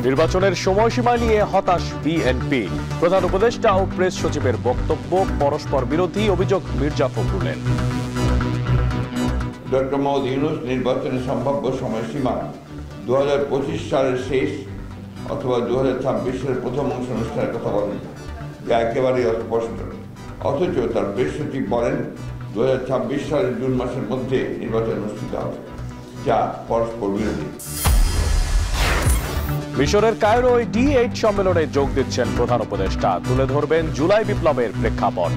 নির্বাচনের সময়সীমা নিয়ে হতাশ বিএনপি। প্রধান উপদেষ্টা ও প্রেস সচিবের বক্তব্য পরস্পর বিরোধী, অভিযোগ মির্জা ফখরুলের। ডক্টর মোহাম্মদ ইউনূস নির্বাচনের সম্ভাব্য সময়সীমা 2025 সালের শেষ অথবা 2026 সালের প্রথম অংশ অনুষ্ঠানের কথা বলেন, যা একেবারেই অস্পষ্ট। অথচ তার প্রেস সচিব বলেন 2026 সালের জুন মাসের মধ্যে নির্বাচন অনুষ্ঠিত হবে, যা পরস্পর বিরোধী। মিশরের কায়রোয় D8 সম্মেলনে যোগ দিচ্ছেন প্রধান উপদেষ্টা, তুলে ধরবেন জুলাই বিপ্লবের প্রেক্ষাপট।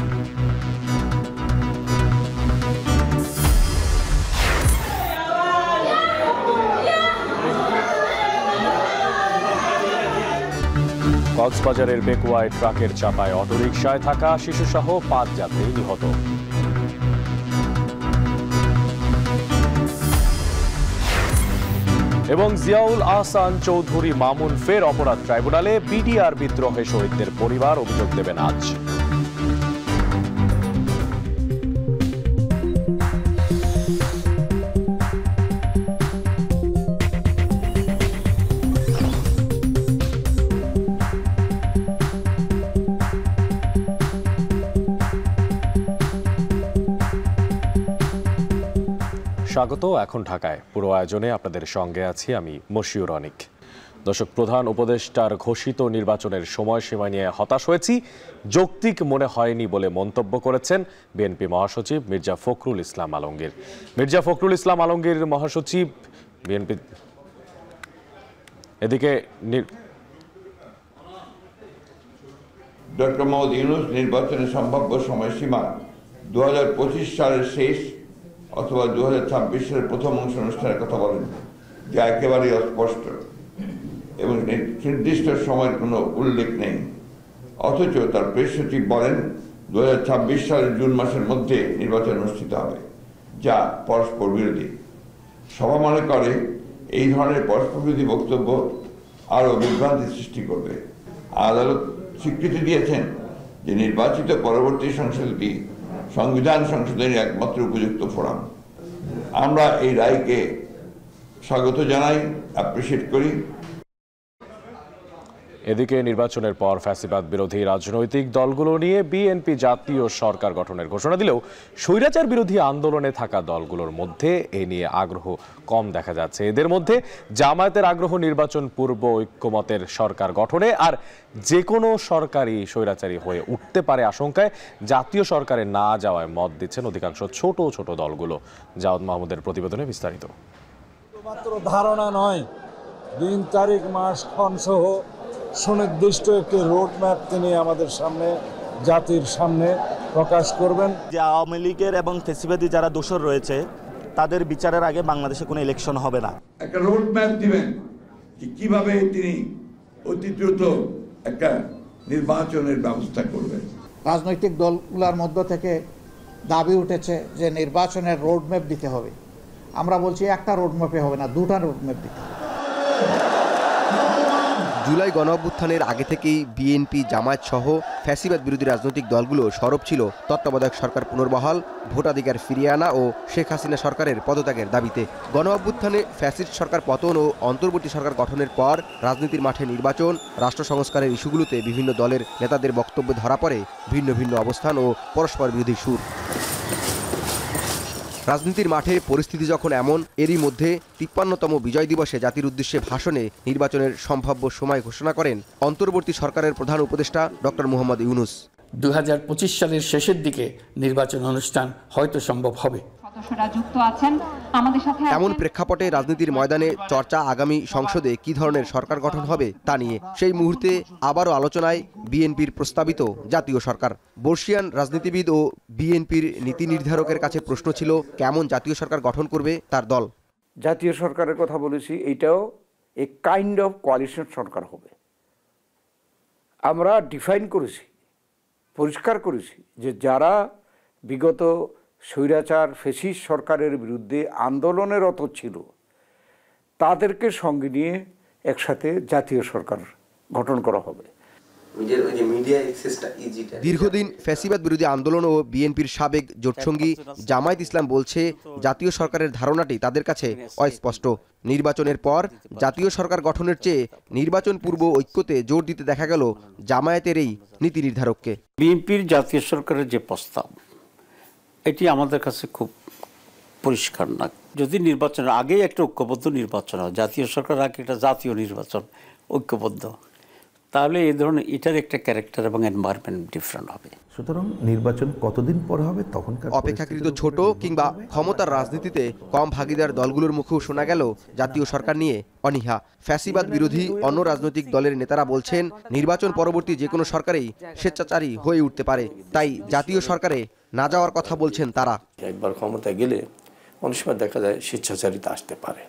কক্সবাজারের বেকুয়ায় ট্রাকের চাপায় অটোরিকশায় থাকা শিশুসহ 5 যাত্রী নিহত। এবং জিয়াউল আহসান চৌধুরী মামুন ফের অপরাধ ট্রাইব্যুনালে, বিডিআর বিদ্রোহে শহীদদের পরিবার অভিযোগ দেবেন আজ। স্বাগত। এখন ঢাকায় পুরো আয়োজনে আপনাদের সঙ্গে আছি আমি মশিউর অনিক। দর্শক, প্রধান উপদেষ্টার ঘোষিত নির্বাচনের সময়সীমা নিয়ে হতাশ হয়েছি, যৌক্তিক মনে হয়নি বলে মন্তব্য করেছেন বিএনপি মহাসচিব মির্জা ফখরুল ইসলাম আলমগীর। মির্জা ফখরুল ইসলাম আলমগীর মহাসচিব বিএনপি। এদিকে ডক্টর মোহাম্মদ ইউনূস নির্বাচনের সম্ভাব্য সময়সীমা 2025 সালের শেষ অথবা 2026 সালের প্রথম অংশ অনুষ্ঠানের কথা বলেন, যা একেবারেই অস্পষ্ট এবং নির্দিষ্ট সময়ের কোনো উল্লেখ নেই। অথচ তার প্রেস সচিব বলেন 2026 সালের জুন মাসের মধ্যে নির্বাচন অনুষ্ঠিত হবে, যা পরস্পর বিরোধী। সভা মনে করে এই ধরনের পরস্পর বিরোধী বক্তব্য আরও বিভ্রান্তি সৃষ্টি করবে। আদালত স্বীকৃতি দিয়েছেন যে নির্বাচিত পরবর্তী সংসদটি সংবিধান সংশোধনের একমাত্র উপযুক্ত ফোরাম। আমরা এই রায়কে স্বাগত জানাই, অ্যাপ্রিশিয়েট করি। এদিকে নির্বাচনের পর ফ্যাসিবাদ বিরোধী রাজনৈতিক দলগুলো নিয়ে বিএনপি জাতীয় সরকার গঠনের ঘোষণা দিলেও স্বৈরাচার বিরোধী আন্দোলনে থাকা দলগুলোর মধ্যে এ নিয়ে আগ্রহ কম দেখা যাচ্ছে। এদের মধ্যে জামায়াতের আগ্রহ নির্বাচন পূর্ব ঐক্যমতের সরকার গঠনে, আর যে কোনো সরকারই স্বৈরাচারী হয়ে উঠতে পারে আশঙ্কায় জাতীয় সরকারে না যাওয়ায় মত দিচ্ছেন অধিকাংশ ছোট ছোট দলগুলো। জাওদ মাহমুদের প্রতিবেদনে বিস্তারিত। মাত্র ধারণা নয়, দিন তারিখ মাস ক্ষণ সহ সুনির্দিষ্ট একটি রোড ম্যাপ তিনি আমাদের সামনে, জাতির সামনে প্রকাশ করবেন। যে আওয়ামী লীগের এবং ফ্যাসিবাদী যারা দোষর রয়েছে তাদের বিচারের আগে বাংলাদেশে কোনো ইলেকশন হবে না। একটা রোড ম্যাপ দিবেন যে কিভাবে তিনি অতি দ্রুত একটা নির্বাচনের ব্যবস্থা করবেন। রাজনৈতিক দলগুলোর মধ্য থেকে দাবি উঠেছে যে নির্বাচনের রোড ম্যাপ দিতে হবে। আমরা বলছি একটা রোড ম্যাপে হবে না, দুটা রোড ম্যাপ দিতে হবে। জুলাই গণঅভ্যুত্থানের আগে থেকেই বিএনপি, জামায়াত সহ ফ্যাসিবাদ বিরোধী রাজনৈতিক দলগুলো সরব ছিল তত্ত্বাবধায়ক সরকার পুনর্বহাল, ভোটাধিকার ফিরিয়ে আনা ও শেখ হাসিনা সরকারের পদত্যাগের দাবিতে। গণঅভ্যুত্থানে ফ্যাসিস্ট সরকার পতন ও অন্তর্বর্তী সরকার গঠনের পর রাজনীতির মাঠে নির্বাচন, রাষ্ট্র সংস্কারের ইস্যুগুলোতে বিভিন্ন দলের নেতাদের বক্তব্যে ধরা পড়ে ভিন্ন ভিন্ন অবস্থান ও পরস্পর বিরোধী সুর। রাজনীতির মাঠে পরিস্থিতি যখন এমন, এরই মধ্যে ৫৩তম বিজয় দিবসে জাতির উদ্দেশ্যে ভাষণে নির্বাচনের সম্ভাব্য সময় ঘোষণা করেন অন্তর্বর্তী সরকারের প্রধান উপদেষ্টা ডক্টর মোহাম্মদ ইউনূস। ২০২৫ সালের শেষের দিকে নির্বাচন অনুষ্ঠান হয়তো সম্ভব হবে। এমন প্রেক্ষাপটে রাজনীতির ময়দানে চর্চা আগামী সংসদে কি ধরনের সরকার গঠন হবে তা নিয়ে। সেই মুহূর্তে আবারও আলোচনায় বিএনপির প্রস্তাবিত জাতীয় সরকার। বর্ষিয়ান রাজনীতিবিদ ও বিএনপির নীতি নির্ধারকের কাছে প্রশ্ন ছিল, কেমন জাতীয় সরকার গঠন করবে তার দল। জাতীয় সরকারের কথা বলেছি, এইটাও এ কাইন্ড অফ কোয়ালিশন সরকার হবে। আমরা ডিফাইন করেছি, পরিষ্কার করেছি যে যারা বিগত স্বৈরাচার ফ্যাসিস্ট সরকারের বিরুদ্ধে আন্দোলনরত ছিল তাদেরকে সঙ্গে নিয়ে একসাথে জাতীয় সরকার গঠন করা হবে। দীর্ঘদিন ফ্যাসিবাদ বিরোধী আন্দোলন ও বিএনপির সাবেক জোটসঙ্গী জামায়াত ইসলাম বলছে জাতীয় সরকারের ধারণাটি তাদের কাছে অস্পষ্ট। নির্বাচনের পর জাতীয় সরকার গঠনের চেয়ে নির্বাচন পূর্ব ঐক্যতে জোর দিতে দেখা গেল জামায়াতের এই নীতি নির্ধারককে। বিএনপির জাতীয় সরকারের যে প্রস্তাব, এটি আমাদের কাছে খুব পরিষ্কার না। যদি নির্বাচনের আগেই একটা ঐক্যবদ্ধ নির্বাচন হয়, জাতীয় সরকার আগে একটা জাতীয় নির্বাচন ঐক্যবদ্ধ, তাহলে এই ধরনের এটার একটা ক্যারেক্টার এবং এনভায়রনমেন্ট ডিফারেন্ট হবে। সুতরাং নির্বাচন কতদিন পর হবে তখনকার অপেক্ষাকৃত ছোট কিংবা ক্ষমতার রাজনীতিতে কম ভাগিদার দলগুলোর মুখেও শোনা গেল জাতীয় সরকার নিয়ে অনীহা। ফ্যাসিবাদ বিরোধী অন্য রাজনৈতিক দলের নেতারা বলছেন নির্বাচন পরবর্তী যে কোনো সরকারেই স্বেচ্ছাচারী হয়ে উঠতে পারে, তাই জাতীয় সরকারে না যাওয়ার কথা বলছেন তারা। একবার ক্ষমতায় গেলে অনেক সময় দেখা যায় স্বেচ্ছাচারিতা আসতে পারে,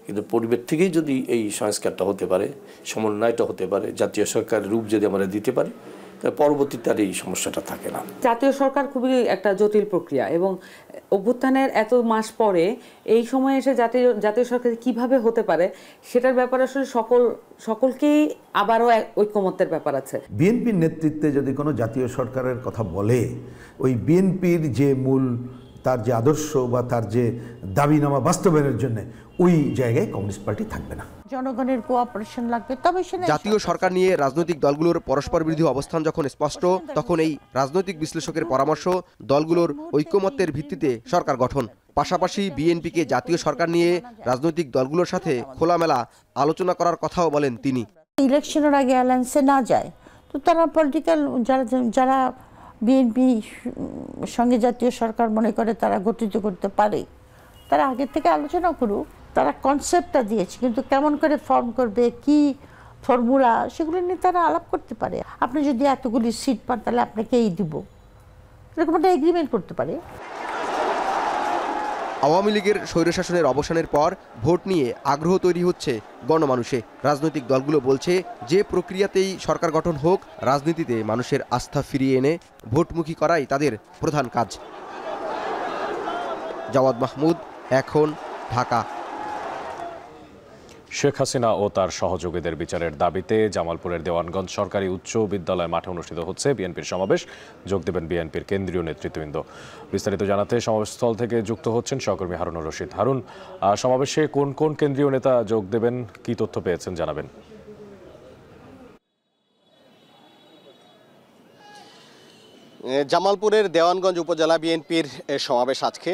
কিন্তু পরিবেশ থেকেই যদি এই সংস্কারটা হতে পারে, সমন্বয়টা হতে পারে, জাতীয় সরকারের রূপ যদি আমরা দিতে পারি, তাহলে পরবর্তীতে আর এই সমস্যাটা থাকে না। জাতীয় সরকার খুবই একটা জটিল প্রক্রিয়া এবং অভ্যুত্থানের এত মাস পরে এই সময়ে এসে জাতীয় সরকার কিভাবে হতে পারে সেটার ব্যাপারে আসলে সকলকেই আবারও ঐক্যমত্যের ব্যাপার আছে। বিএনপির নেতৃত্বে যদি কোনো জাতীয় সরকারের কথা বলে, ওই বিএনপির যে মূল তার যে আদর্শ বা তার যে দাবিনামা বাস্তবায়নের জন্য ওই জায়গায় কমিউনিস্ট পার্টি থাকবে না। জনগণের কোঅপারেশন লাগবে, তবে জাতীয় সরকার নিয়ে রাজনৈতিক দলগুলোর পরস্পর বিরোধী অবস্থান যখন স্পষ্ট, তখন এই রাজনৈতিক বিশ্লেষকের পরামর্শ দলগুলোর ঐক্যমত্যের ভিত্তিতে সরকার গঠন। পাশাপাশি বিএনপিকে জাতীয় সরকার নিয়ে রাজনৈতিক দলগুলোর সাথে খোলামেলা আলোচনা করার কথাও বলেন তিনি। ইলেকশনের আগে অ্যালায়েন্সে না যায় তো তারা পলিটিক্যাল যারা বিএনপি সঙ্গে জাতীয় সরকার মনে করে তারা গঠিত করতে পারে, তারা আগে থেকে আলোচনা করুক। তারা কনসেপ্টটা দিয়েছে, কিন্তু কেমন করে ফর্ম করবে, কি ফর্মুলা, সেগুলো নিয়ে তারা আলাপ করতে পারে। আপনি যদি এতগুলি সিট পান তাহলে আপনাকে এই দিব, এরকম একটা এগ্রিমেন্ট করতে পারে। আওয়ামী লীগের স্বৈরশাসনের অবসানের পর ভোট নিয়ে আগ্রহ তৈরি হচ্ছে গণমানুষে। রাজনৈতিক দলগুলো বলছে যে প্রক্রিয়াতেই সরকার গঠন হোক, রাজনীতিতে মানুষের আস্থা ফিরিয়ে এনে ভোটমুখী করাই তাদের প্রধান কাজ। জাওয়াদ মাহমুদ, এখন, ঢাকা। শেখ হাসিনা ও তার সহযোগীদের বিচারের দাবিতে জামালপুরের দেওয়ানগঞ্জ সরকারি উচ্চ বিদ্যালয় মাঠে অনুষ্ঠিত হচ্ছে বিএনপির সমাবেশ। যোগ দেবেন বিএনপির কেন্দ্রীয় নেতৃত্ববৃন্দ। বিস্তারিত জানাতে সমাবেশস্থল থেকে যুক্ত হচ্ছেন সহকর্মী হারুনুর রশিদ। হারুন, সমাবেশে কোন কোন কেন্দ্রীয় নেতা যোগ দেবেন, কি তথ্য পেয়েছেন জানাবেন। জামালপুরের দেওয়ানগঞ্জ উপজেলা বিএনপির সমাবেশ আজকে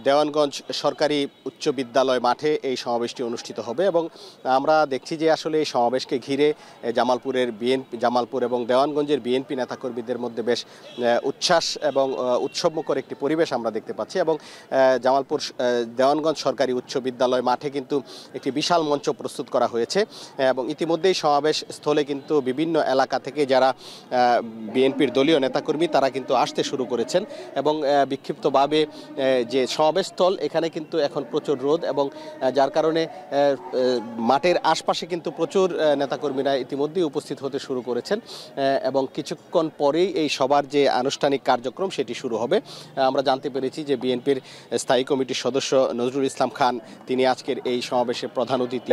দেওয়ানগঞ্জ সরকারি উচ্চ বিদ্যালয় মাঠে এই সমাবেশটি অনুষ্ঠিত হবে এবং আমরা দেখছি যে আসলে এই সমাবেশকে ঘিরে জামালপুর এবং দেওয়ানগঞ্জের বিএনপি নেতাকর্মীদের মধ্যে বেশ উচ্ছ্বাস এবং উৎসবমুখর একটি পরিবেশ আমরা দেখতে পাচ্ছি এবং জামালপুর দেওয়ানগঞ্জ সরকারি উচ্চ বিদ্যালয় মাঠে কিন্তু একটি বিশাল মঞ্চ প্রস্তুত করা হয়েছে এবং ইতিমধ্যেই সমাবেশ স্থলে কিন্তু বিভিন্ন এলাকা থেকে যারা বিএনপির দলীয় নেতাকর্মী তারা কিন্তু আসতে শুরু করেছেন এবং বিক্ষিপ্তভাবে যে সমাবেশস্থল এখানে কিন্তু এখন প্রচুর রোদ এবং যার কারণে মাঠের আশপাশে কিন্তু প্রচুর নেতাকর্মীরা ইতিমধ্যেই উপস্থিত হতে শুরু করেছেন এবং কিছুক্ষণ পরেই এই সবার যে আনুষ্ঠানিক কার্যক্রম সেটি শুরু হবে। আমরা জানতে পেরেছি যে বিএনপির স্থায়ী কমিটির সদস্য নজরুল ইসলাম খান তিনি আজকের এই সমাবেশে প্রধান অতিথি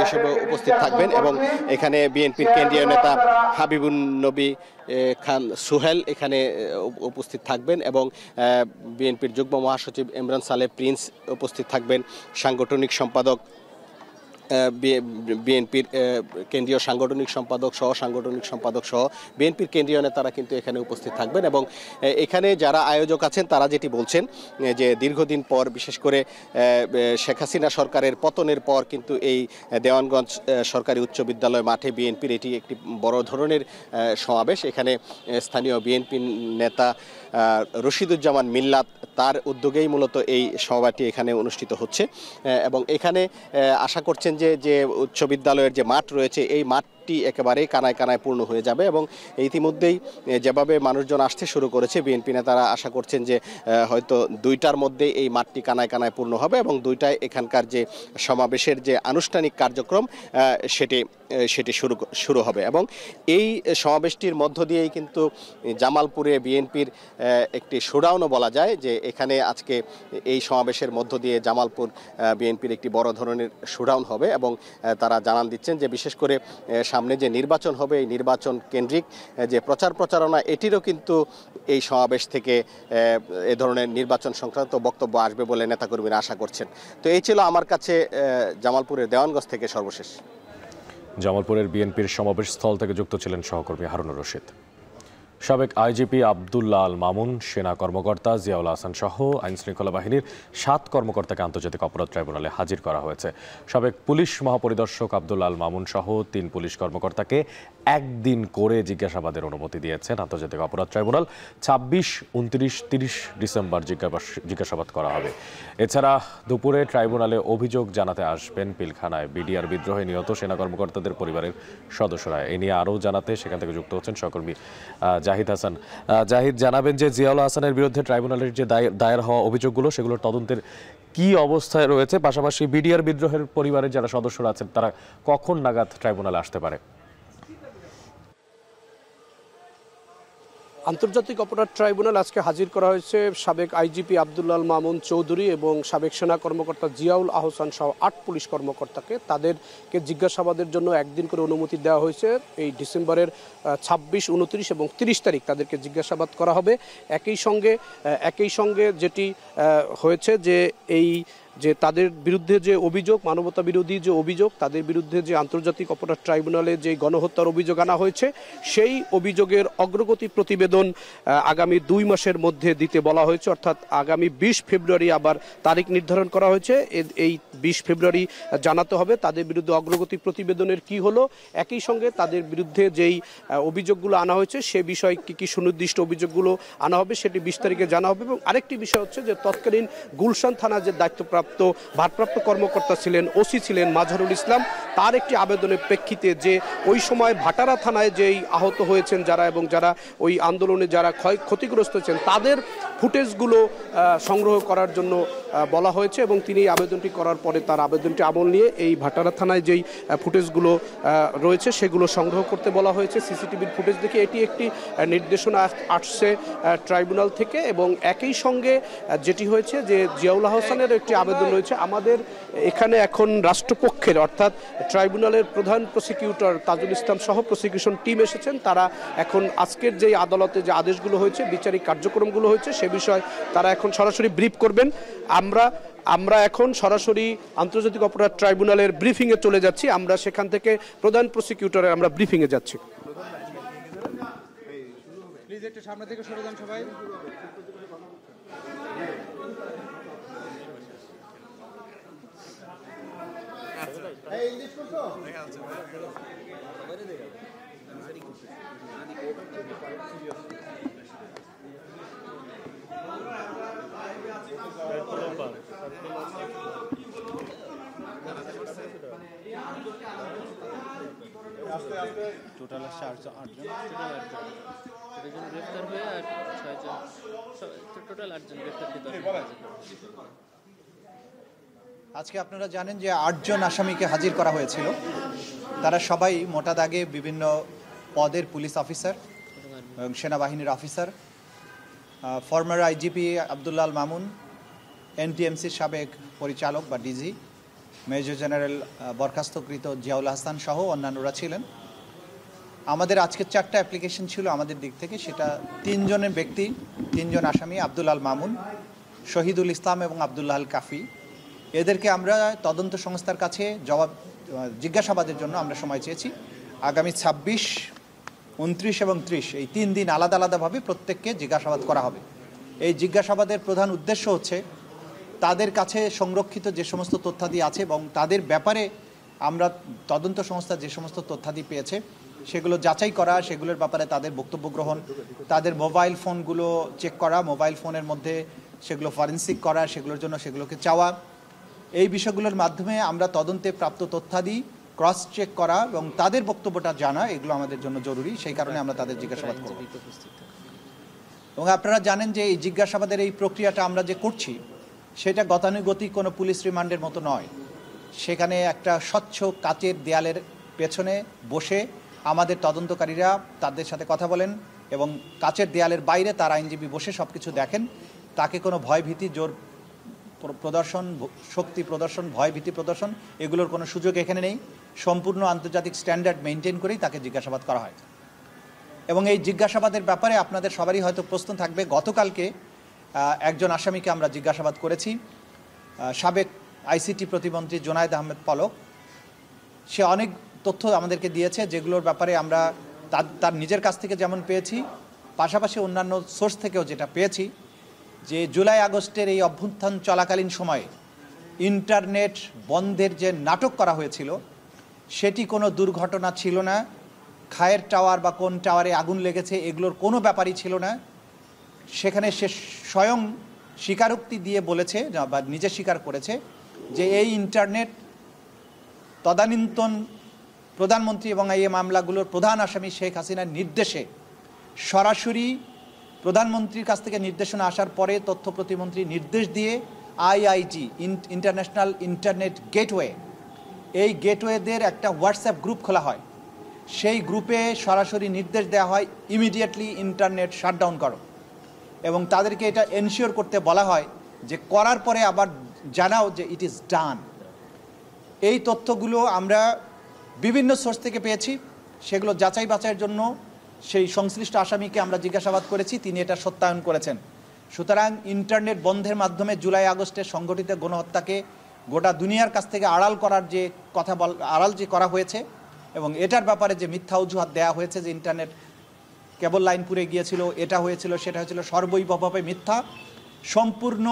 হিসেবে উপস্থিত থাকবেন এবং এখানে বিএনপির কেন্দ্রীয় নেতা হাবিবুন নবী খান সুহেল এখানে উপস্থিত থাকবেন এবং বিএনপির যুগ্ম মহাসচিব ইমরান সালেহ প্রিন্স উপস্থিত থাকবেন, সাংগঠনিক সম্পাদক বিএনপির কেন্দ্রীয় সাংগঠনিক সম্পাদক সহ বিএনপির কেন্দ্রীয় নেতারা কিন্তু এখানে উপস্থিত থাকবেন এবং এখানে যারা আয়োজক আছেন তারা যেটি বলছেন যে দীর্ঘদিন পর বিশেষ করে শেখ হাসিনা সরকারের পতনের পর কিন্তু এই দেওয়ানগঞ্জ সরকারি উচ্চ বিদ্যালয় মাঠে বিএনপির এটি একটি বড় ধরনের সমাবেশ। এখানে স্থানীয় বিএনপি নেতা রশিদুজ্জামান মিল্লাত তার উদ্যোগেই মূলত এই সভাটি এখানে অনুষ্ঠিত হচ্ছে এবং এখানে আশা করছেন যে উচ্চ বিদ্যালয়ের যে মাঠ রয়েছে এই মাঠ মাঠটি একেবারেই কানায় কানায় পূর্ণ হয়ে যাবে এবং ইতিমধ্যেই যেভাবে মানুষজন আসতে শুরু করেছে বিএনপি নেতারা আশা করছেন যে হয়তো 2টার মধ্যে এই মাঠটি কানায় কানায় পূর্ণ হবে এবং 2টায় এখানকার যে সমাবেশের যে আনুষ্ঠানিক কার্যক্রম সেটি শুরু হবে এবং এই সমাবেশটির মধ্য দিয়েই কিন্তু জামালপুরে বিএনপির একটি শোডাউনও বলা যায় যে এখানে আজকে এই সমাবেশের মধ্য দিয়ে জামালপুর বিএনপির একটি বড় ধরনের শোডাউন হবে এবং তারা জানান দিচ্ছেন যে বিশেষ করে সামনে যে নির্বাচন হবে এই নির্বাচন কেন্দ্রিক যে প্রচারণা এটিরও কিন্তু এই সমাবেশ থেকে এ ধরনের নির্বাচন সংক্রান্ত বক্তব্য আসবে বলে নেতাকর্মীরা আশা করছেন। তো এই ছিল আমার কাছে জামালপুরের দেওয়ানগঞ্জ থেকে সর্বশেষ। জামালপুরের বিএনপির সমাবেশ স্থল থেকে যুক্ত ছিলেন সহকর্মী হারুনুর রশিদ। সাবেক আইজিপি আব্দুল্লাহ আল মামুন, সেনা কর্মকর্তা জিয়াউল হাসান সহ আইনশৃঙ্খলা বাহিনীর 7 কর্মকর্তাকে আন্তর্জাতিক অপরাধ ট্রাইব্যুনালে হাজির করা হয়েছে। সাবেক পুলিশ মহাপরিদর্শক আব্দুল্লাহ আল মামুন সহ 3 পুলিশ কর্মকর্তাকে একদিন করে জিজ্ঞাসাবাদের অনুমতি দিয়েছেন আন্তর্জাতিক অপরাধ ট্রাইব্যুনাল। 26, 29, 30 ডিসেম্বর জিজ্ঞাসাবাদ করা হবে। এছাড়া দুপুরে ট্রাইব্যুনালে অভিযোগ জানাতে আসবেন পিলখানায় বিডিআর বিদ্রোহে নিহত সেনা কর্মকর্তাদের পরিবারের সদস্যরা। এ নিয়ে আরও জানাতে সেখান থেকে যুক্ত হচ্ছেন সহকর্মী জাহিদ হাসান। জাহিদ, জানাবেন যে জিয়াউল হাসানের বিরুদ্ধে ট্রাইব্যুনালের যে দায়ের হওয়া অভিযোগগুলো সেগুলোর তদন্তের কি অবস্থায় রয়েছে, পাশাপাশি বিডিআর বিদ্রোহের পরিবারের যারা সদস্যরা আছেন তারা কখন নাগাদ ট্রাইব্যুনালে আসতে পারে? আন্তর্জাতিক অপরাধ ট্রাইব্যুনাল আজকে হাজির করা হয়েছে সাবেক আইজিপি আব্দুল্লাহ আল মামুন চৌধুরী এবং সাবেক সেনা কর্মকর্তা জিয়াউল আহসান সহ 8 পুলিশ কর্মকর্তাকে তাদেরকে জিজ্ঞাসাবাদের জন্য একদিন করে অনুমতি দেওয়া হয়েছে। এই ডিসেম্বরের 26, 29 এবং 30 তারিখ তাদেরকে জিজ্ঞাসাবাদ করা হবে। একই সঙ্গে যেটি হয়েছে যে তাদের বিরুদ্ধে যে অভিযোগ, মানবতা বিরোধী যে অভিযোগ, তাদের বিরুদ্ধে যে আন্তর্জাতিক অপরাধ ট্রাইব্যুনালে যে গণহত্যার অভিযোগ আনা হয়েছে সেই অভিযোগের অগ্রগতি প্রতিবেদন আগামী 2 মাসের মধ্যে দিতে বলা হয়েছে, অর্থাৎ আগামী 20 ফেব্রুয়ারি আবার তারিখ নির্ধারণ করা হয়েছে। এই 20 ফেব্রুয়ারি জানাতে হবে তাদের বিরুদ্ধে অগ্রগতি প্রতিবেদনের কি হলো। একই সঙ্গে তাদের বিরুদ্ধে যেই অভিযোগগুলো আনা হয়েছে সে বিষয়ে কি সুনির্দিষ্ট অভিযোগগুলো আনা হবে সেটি 20 তারিখে জানা হবে। এবং আরেকটি বিষয় হচ্ছে যে তৎকালীন গুলশান থানা যে ভারপ্রাপ্ত কর্মকর্তা ছিলেন, ওসি ছিলেন মাজহারুল ইসলাম, তার একটি আবেদনের প্রেক্ষিতে যে ওই সময় ভাটারা থানায় যেই আহত হয়েছেন যারা এবং যারা ওই আন্দোলনে যারা ক্ষতিগ্রস্ত হয়েছেন তাদের ফুটেজগুলো সংগ্রহ করার জন্য বলা হয়েছে এবং তিনি আবেদনটি করার পরে তার আবেদনটি আমল নিয়ে এই ভাটারা থানায় যেই ফুটেজগুলো রয়েছে সেগুলো সংগ্রহ করতে বলা হয়েছে। সিসিটিভির ফুটেজ দেখে এটি একটি নির্দেশনা আসছে ট্রাইব্যুনাল থেকে। এবং একই সঙ্গে যেটি হয়েছে যে জিয়াউল হাসানের একটি আবেদন রয়েছে। আমাদের এখানে এখন রাষ্ট্রপক্ষের অর্থাৎ ট্রাইব্যুনালের প্রধান প্রসিকিউটর তাজুল ইসলাম সহ প্রসিকিউশন টিম এসেছেন। তারা এখন আজকের যে আদালতে যে আদেশগুলো হয়েছে, বিচারিক কার্যক্রমগুলো হয়েছে সে বিষয়ে তারা এখন সরাসরি ব্রিফ করবেন। আমরা এখন সরাসরি আন্তর্জাতিক অপরাধ ট্রাইব্যুনালের ব্রিফিংয়ে চলে যাচ্ছি। আমরা সেখান থেকে প্রধান প্রসিকিউটরের আমরা ব্রিফিংয়ে যাচ্ছি। প্লিজ একটু সামনে থেকে সরে যান সবাই। টোটাল 8 জন গ্রেফতার হয়ে আর 6 জন, টোটাল 8 জন গ্রেফতারকৃত। আজকে আপনারা জানেন যে 8 জন আসামিকে হাজির করা হয়েছিল। তারা সবাই মোটা দাগে বিভিন্ন পদের পুলিশ অফিসার এবং সেনাবাহিনীর officer. Former IGP Abdullah Al Mamun, এনটিএমসির সাবেক পরিচালক বা ডিজি, মেজর জেনারেল বরখাস্তকৃত জিয়াউল হাসান সহ অন্যান্যরা ছিলেন। আমাদের আজকে 4টা অ্যাপ্লিকেশন ছিল আমাদের দিক থেকে, সেটা 3 জনের ব্যক্তি, 3 জন আসামি, আব্দুল আল মামুন, শহীদুল ইসলাম এবং আব্দুল্লাহ আল কাফি। এদেরকে আমরা তদন্ত সংস্থার কাছে জিজ্ঞাসাবাদের জন্য আমরা সময় চেয়েছি। আগামী 26, 29 এবং 30 এই 3 দিন আলাদা আলাদাভাবে প্রত্যেককে জিজ্ঞাসাবাদ করা হবে। এই জিজ্ঞাসাবাদের প্রধান উদ্দেশ্য হচ্ছে তাদের কাছে সংরক্ষিত যে সমস্ত তথ্যাদি আছে এবং তাদের ব্যাপারে আমরা তদন্ত সংস্থা যে সমস্ত তথ্যাদি পেয়েছে সেগুলো যাচাই করা, সেগুলোর ব্যাপারে তাদের বক্তব্য গ্রহণ, তাদের মোবাইল ফোনগুলো চেক করা, মোবাইল ফোনের মধ্যে সেগুলো ফরেন্সিক করা, সেগুলোর জন্য সেগুলোকে চাওয়া। এই বিষয়গুলোর মাধ্যমে আমরা তদন্তে প্রাপ্ত তথ্যাদি ক্রস চেক করা এবং তাদের বক্তব্যটা জানা এগুলো আমাদের জন্য জরুরি। সেই কারণে আমরা তাদের জিজ্ঞাসাবাদ করব। এবং আপনারা জানেন যে এই জিজ্ঞাসাবাদের এই প্রক্রিয়াটা আমরা যে করছি সেটা গতানুগতিক কোনো পুলিশ রিমান্ডের মতো নয়। সেখানে একটা স্বচ্ছ কাচের দেয়ালের পেছনে বসে আমাদের তদন্তকারীরা তাদের সাথে কথা বলেন এবং কাচের দেয়ালের বাইরে তার আইনজীবী বসে সব কিছু দেখেন। তাকে কোনো ভয়ভীতি, জোর প্রদর্শন, শক্তি প্রদর্শন, ভয়ভীতি প্রদর্শন এগুলোর কোনো সুযোগ এখানে নেই। সম্পূর্ণ আন্তর্জাতিক স্ট্যান্ডার্ড মেনটেন করেই তাকে জিজ্ঞাসাবাদ করা হয়। এবং এই জিজ্ঞাসাবাদের ব্যাপারে আপনাদের সবারই হয়তো প্রশ্ন থাকবে। গতকালকে একজন আসামিকে আমরা জিজ্ঞাসাবাদ করেছি, সাবেক আইসিটি প্রতিমন্ত্রী জোনায়েদ আহমেদ পলক। সে অনেক তথ্য আমাদেরকে দিয়েছে যেগুলোর ব্যাপারে আমরা তার নিজের কাছ থেকে যেমন পেয়েছি, পাশাপাশি অন্যান্য সোর্স থেকেও যেটা পেয়েছি যে জুলাই আগস্টের এই অভ্যুত্থান চলাকালীন সময়ে ইন্টারনেট বন্ধের যে নাটক করা হয়েছিল সেটি কোনো দুর্ঘটনা ছিল না। খায়ের টাওয়ার বা কোন টাওয়ারে আগুন লেগেছে এগুলোর কোনো ব্যাপারই ছিল না। সেখানে সে স্বয়ং স্বীকারোক্তি দিয়ে বলেছে বা নিজে স্বীকার করেছে যে এই ইন্টারনেট তদানীন্তন প্রধানমন্ত্রী এবং এই মামলাগুলোর প্রধান আসামি শেখ হাসিনার নির্দেশে সরাসরি প্রধানমন্ত্রীর কাছ থেকে নির্দেশনা আসার পরে তথ্য প্রতিমন্ত্রী নির্দেশ দিয়ে আইআইজি ইন্টারন্যাশনাল ইন্টারনেট গেটওয়ে, এই গেটওয়েদের একটা হোয়াটসঅ্যাপ গ্রুপ খোলা হয়। সেই গ্রুপে সরাসরি নির্দেশ দেওয়া হয় ইমিডিয়েটলি ইন্টারনেট শাটডাউন করো এবং তাদেরকে এটা এনশিওর করতে বলা হয় যে করার পরে আবার জানাও যে ইট ইজ ডান। এই তথ্যগুলো আমরা বিভিন্ন সোর্স থেকে পেয়েছি। সেগুলো যাচাই বাছাইয়ের জন্য সেই সংশ্লিষ্ট আসামিকে আমরা জিজ্ঞাসাবাদ করেছি, তিনি এটা সত্যায়ন করেছেন। সুতরাং ইন্টারনেট বন্ধের মাধ্যমে জুলাই আগস্টের সংগঠিত গণহত্যাকে গোটা দুনিয়ার কাছ থেকে আড়াল করার যে আড়াল যে করা হয়েছে এবং এটার ব্যাপারে যে মিথ্যা অজুহাত দেওয়া হয়েছে যে ইন্টারনেট কেবল লাইন পুড়ে গিয়েছিল, এটা হয়েছিল, সেটা হয়েছিল, সর্বৈবভাবে মিথ্যা। সম্পূর্ণ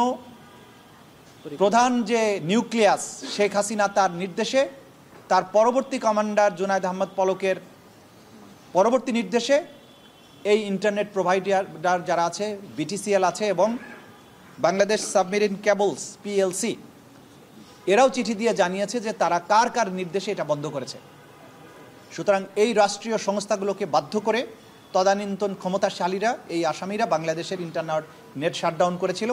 প্রধান যে নিউক্লিয়াস শেখ হাসিনা তার নির্দেশে, তার পরবর্তী কমান্ডার জোনায়েদ আহমেদ পলকের পরবর্তী নির্দেশে এই ইন্টারনেট প্রোভাইডার যারা আছে, বিটিসিএল আছে এবং বাংলাদেশ সাবমেরিন কেবলস পিএলসি, এরাও চিঠি দিয়ে জানিয়েছে যে তারা কার কার নির্দেশে এটা বন্ধ করেছে। সুতরাং এই রাষ্ট্রীয় সংস্থাগুলোকে বাধ্য করে তদানীন্তন ক্ষমতাশালীরা, এই আসামিরা বাংলাদেশের ইন্টারনেট শাটডাউন করেছিল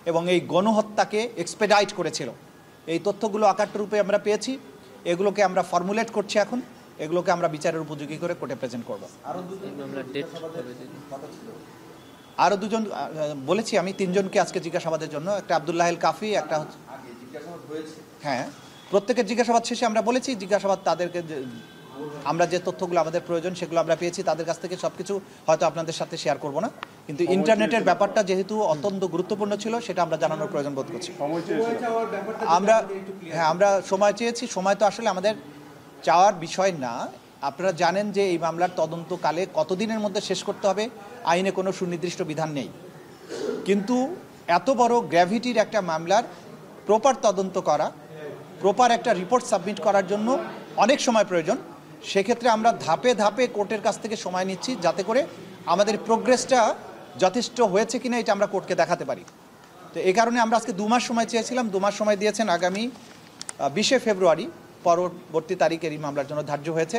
এবং এই গণহত্যাকে এক্সপেডাইট করেছিল। এই তথ্যগুলো আকাররূপে আমরা পেয়েছি, এগুলোকে আমরা ফর্মুলেট করছি এখন, এগুলোকে আমরা বিচারের উপযোগী করে কোর্টে প্রেজেন্ট করব। আরও দুজন বলেছি আমি, তিনজনকে আজকে জিজ্ঞাসাবাদের জন্য, একটা আব্দুল্লাহ আল কাফি, একটা হচ্ছে হ্যাঁ, প্রত্যেকের জিজ্ঞাসাবাদ শেষে আমরা বলেছি জিজ্ঞাসাবাদ তাদেরকে আমরা যে তথ্যগুলো আমাদের প্রয়োজন সেগুলো আমরা পেয়েছি তাদের কাছ থেকে। সব কিছু হয়তো আপনাদের সাথে শেয়ার করব না, কিন্তু ইন্টারনেটের ব্যাপারটা যেহেতু অত্যন্ত গুরুত্বপূর্ণ ছিল সেটা আমরা জানানোর প্রয়োজন বোধ করছি। আমরা সময় চেয়েছি। সময় তো আসলে আমাদের চাওয়ার বিষয় না। আপনারা জানেন যে এই মামলার তদন্তকালে কতদিনের মধ্যে শেষ করতে হবে আইনে কোনো সুনির্দিষ্ট বিধান নেই, কিন্তু এত বড় গ্র্যাভিটির একটা মামলার প্রপার তদন্ত করা, প্রপার একটা রিপোর্ট সাবমিট করার জন্য অনেক সময় প্রয়োজন। সেক্ষেত্রে আমরা ধাপে ধাপে কোর্টের কাছ থেকে সময় নিচ্ছি যাতে করে আমাদের প্রোগ্রেসটা যথেষ্ট হয়েছে কিনা এটা আমরা কোর্টকে দেখাতে পারি। তো এই কারণে আমরা আজকে 2 মাস সময় চেয়েছিলাম, 2 মাস সময় দিয়েছেন। আগামী 20শে ফেব্রুয়ারি পরবর্তী তারিখের এই মামলার জন্য ধার্য হয়েছে।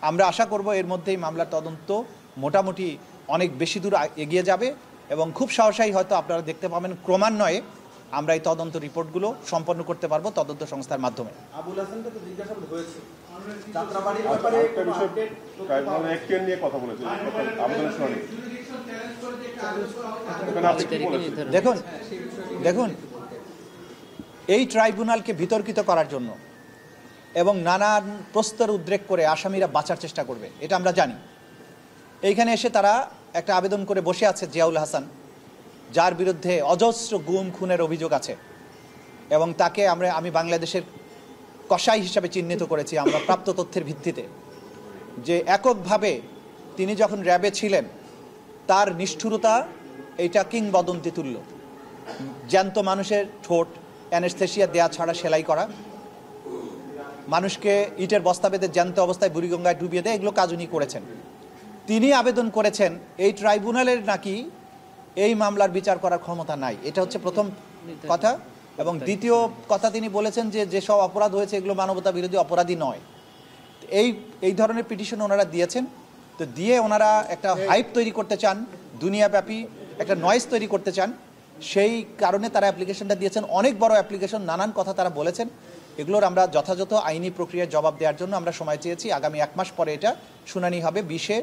আমরা আশা করব এর মধ্যেই মামলার তদন্ত মোটামুটি অনেক বেশি দূর এগিয়ে যাবে এবং খুব সহসাই হয়তো আপনারা দেখতে পাবেন ক্রমান্বয়ে আমরা এই তদন্ত রিপোর্টগুলো সম্পন্ন করতে পারবো তদন্ত সংস্থার মাধ্যমে। আবুল হাসানকে তো জিজ্ঞাসাবাদ হয়েছে, যাত্রাবাড়ির ব্যাপারে একটা বিষয় ট্রাইব্যুনাল এখতিয়ার নিয়ে কথা বলেছে আবেদনের শুনানি। দেখুন এই ট্রাইব্যুনালকে বিতর্কিত করার জন্য এবং নানান প্রস্তর উদ্রেক করে আসামিরা বাঁচার চেষ্টা করবে, এটা আমরা জানি। এইখানে এসে তারা একটা আবেদন করে বসে আছে জিয়াউল হাসান, যার বিরুদ্ধে অজস্র গুম খুনের অভিযোগ আছে এবং তাকে আমি বাংলাদেশের কসাই হিসাবে চিহ্নিত করেছি আমরা প্রাপ্ত তথ্যের ভিত্তিতে, যে এককভাবে তিনি যখন র্যাবে ছিলেন তার নিষ্ঠুরতা এইটা কিংবদন্তি তুল্য। জ্যান্ত মানুষের ঠোঁট অ্যানেস্থেসিয়া দেয়া ছাড়া সেলাই করা, মানুষকে ইটের বস্তা বেঁধে জ্যান্ত অবস্থায় বুড়িগঙ্গায় ডুবিয়ে দেয়, এগুলো কাজ উনি করেছেন। তিনি আবেদন করেছেন এই ট্রাইব্যুনালের নাকি এই মামলার বিচার করার ক্ষমতা নাই, এটা হচ্ছে প্রথম কথা। এবং দ্বিতীয় কথা তিনি বলেছেন যে যেসব অপরাধ হয়েছে এগুলো মানবতা বিরোধী অপরাধী নয়। এই এই ধরনের পিটিশন ওনারা দিয়েছেন, তো দিয়ে ওনারা একটা হাইপ তৈরি করতে চান, দুনিয়াব্যাপী একটা নয়েজ তৈরি করতে চান, সেই কারণে তারা অ্যাপ্লিকেশনটা দিয়েছেন। অনেক বড় অ্যাপ্লিকেশন, নানান কথা তারা বলেছেন। এগুলোর আমরা যথাযথ আইনি প্রক্রিয়ার জবাব দেওয়ার জন্য আমরা সময় চেয়েছি। আগামী 1 মাস পরে এটা শুনানি হবে 20শে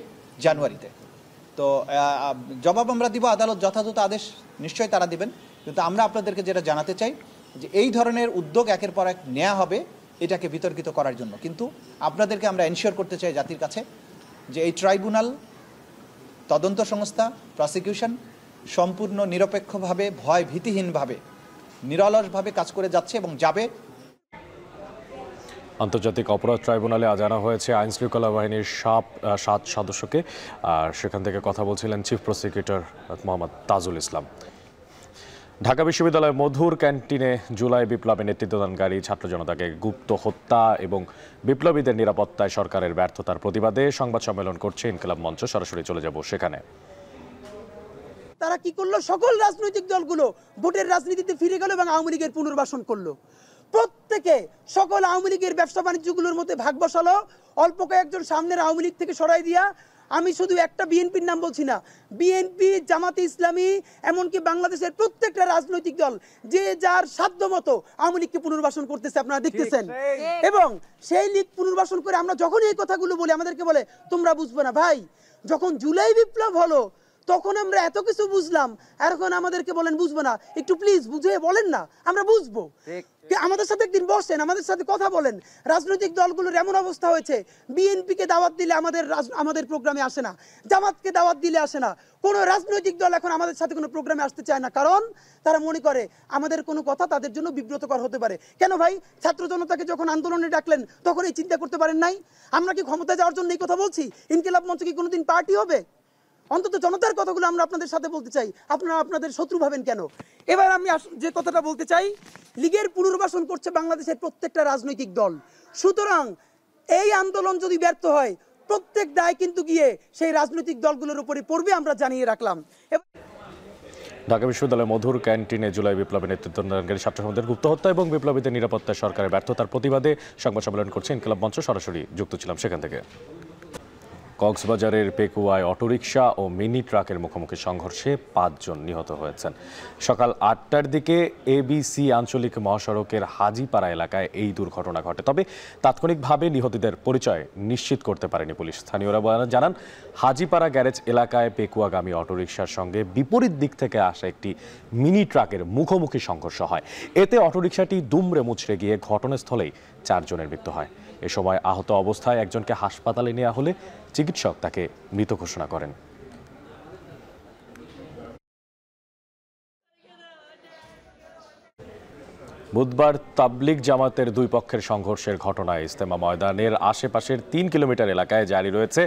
জানুয়ারিতে। তো জবাব আমরা দিব, আদালত যথাযথ আদেশ নিশ্চয়ই তারা দিবেন। কিন্তু আমরা আপনাদেরকে যেটা জানাতে চাই যে এই ধরনের উদ্যোগ একের পর এক নেওয়া হবে এটাকে বিতর্কিত করার জন্য, কিন্তু আপনাদেরকে আমরা এনশিওর করতে চাই জাতির কাছে যে এই ট্রাইব্যুনাল, তদন্ত সংস্থা, প্রসিকিউশন সম্পূর্ণ নিরপেক্ষভাবে, ভয় ভীতিহীনভাবে, নিরলসভাবে কাজ করে যাচ্ছে এবং যাবে। আন্তর্জাতিক অপরাধ ট্রাইব্যুনালে আজ আনা হয়েছে আইন শৃঙ্খলা বাহিনীর 7 সদস্যকে। আর সেখান থেকে কথা বলছিলেন চিফ প্রসিকিউটর মোহাম্মদ তাজুল ইসলাম। ঢাকা বিশ্ববিদ্যালয়ের মধুর ক্যান্টিনে জুলাই বিপ্লবে নেতৃত্বদানকারী ছাত্র জনতাকে গুপ্ত হত্যা এবং বিপ্লবীদের নিরাপত্তায় সরকারের ব্যর্থতার প্রতিবাদে সংবাদ সম্মেলন করছে ইনকিলাব মঞ্চ। সরাসরি চলে যাব সেখানে। তারা কি করলো? সকল রাজনৈতিক দলগুলো ভোটের রাজনীতিতে ফিরে গেল এবং আওয়ামী লীগের পুনর্বাসন করলো। প্রত্যেকে সকল আওয়ামী লীগের ব্যবসা বাণিজ্যগুলোর মধ্যে ভাগ বসালো। অল্প কয়েকজন সামনের আওয়ামী লীগ থেকে সরাই দিয়া, আমি শুধু একটা বিএনপির নাম বলছি না, বিএনপি, জামাতে ইসলামী, এমনকি বাংলাদেশের প্রত্যেকটা রাজনৈতিক দল যে যার সাধ্য মতো আওয়ামী লীগকে পুনর্বাসন করতেছে, আপনারা দেখতেছেন। এবং সেই লীগ পুনর্বাসন করে আমরা যখন এই কথাগুলো বলি, আমাদেরকে বলে তোমরা বুঝবে না। ভাই, যখন জুলাই বিপ্লব হলো তখন আমরা এত কিছু বুঝলাম, আর এখন আমাদেরকে বলেন বুঝবো না। একটু প্লিজ বুঝিয়ে বলেন না, আমরা বুঝবো। আমাদের সাথে একদিন বসেন, আমাদের সাথে কথা বলেন। রাজনৈতিক দলগুলোর এমন অবস্থা হয়েছে, বিএনপিকে দাওয়াত দিলে আমাদের প্রোগ্রামে আসে না, জামাতকে দাওয়াত দিলে আসে না। কোনো রাজনৈতিক দল এখন আমাদের সাথে কোনো প্রোগ্রামে আসতে চায় না, কারণ তারা মনে করে আমাদের কোনো কথা তাদের জন্য বিব্রতকর হতে পারে। কেন ভাই? ছাত্র জনতাকে যখন আন্দোলনে ডাকলেন তখন এই চিন্তা করতে পারেন নাই? আমরা কি ক্ষমতায় যাওয়ার জন্য এই কথা বলছি? ইনকিলাব মঞ্চ কি কোনোদিন পার্টি হবে? অন্তত জনতার কথাগুলো আমরা আপনাদের সাথে বলতে চাই, আপনারা আপনাদের শত্রু ভাবেন কেন? এবার আমি যে কথাটা বলতে চাই, লীগের পুনর্বাসন করছে বাংলাদেশের প্রত্যেকটা রাজনৈতিক দল। সুতরাং এই আন্দোলন যদি ব্যর্থ হয়, প্রত্যেক দায় কিন্তু গিয়ে সেই রাজনৈতিক দলগুলোর উপরে পড়বে, আমরা জানিয়ে রাখলাম। ঢাকা বিশ্ববিদ্যালয়ের মধুর ক্যান্টিনে জুলাই বিপ্লবে নেতৃত্বদানকারী ছাত্রসমাজের গুপ্ত হত্যা এবং বিপ্লবীদের নিরাপত্তায় সরকারের ব্যর্থতার প্রতিবাদে সংবাদ সম্মেলন করছে ইনকিলাব মঞ্চ। সরাসরি যুক্ত ছিলাম সেখান থেকে। কক্সবাজারের পেকুয়ায় অটোরিকশা ও মিনি ট্রাকের মুখোমুখি সংঘর্ষে 5 জন নিহত হয়েছেন। সকাল 8টার দিকে ABC আঞ্চলিক মহাসড়কের হাজিপাড়া এলাকায় এই দুর্ঘটনা ঘটে। তবে তাৎক্ষণিকভাবে নিহতদের পরিচয় নিশ্চিত করতে পারেনি পুলিশ। স্থানীয়রা জানান, হাজিপাড়া গ্যারেজ এলাকায় পেকুয়াগামী অটোরিকশার সঙ্গে বিপরীত দিক থেকে আসা একটি মিনি ট্রাকের মুখোমুখি সংঘর্ষ হয়। এতে অটোরিকশাটি দুমড়ে মুচড়ে গিয়ে ঘটনাস্থলেই 4 জনের মৃত্যু হয়। এ সময় আহত অবস্থায় একজনকে হাসপাতালে নেওয়া হলে চিকিৎসক তাকে মৃত ঘোষণা করেন। বুধবার তাবলিগ জামাতের 2 পক্ষের সংঘর্ষের ঘটনায় ইজতেমা ময়দানের আশেপাশের 3 কিলোমিটার এলাকায় জারি রয়েছে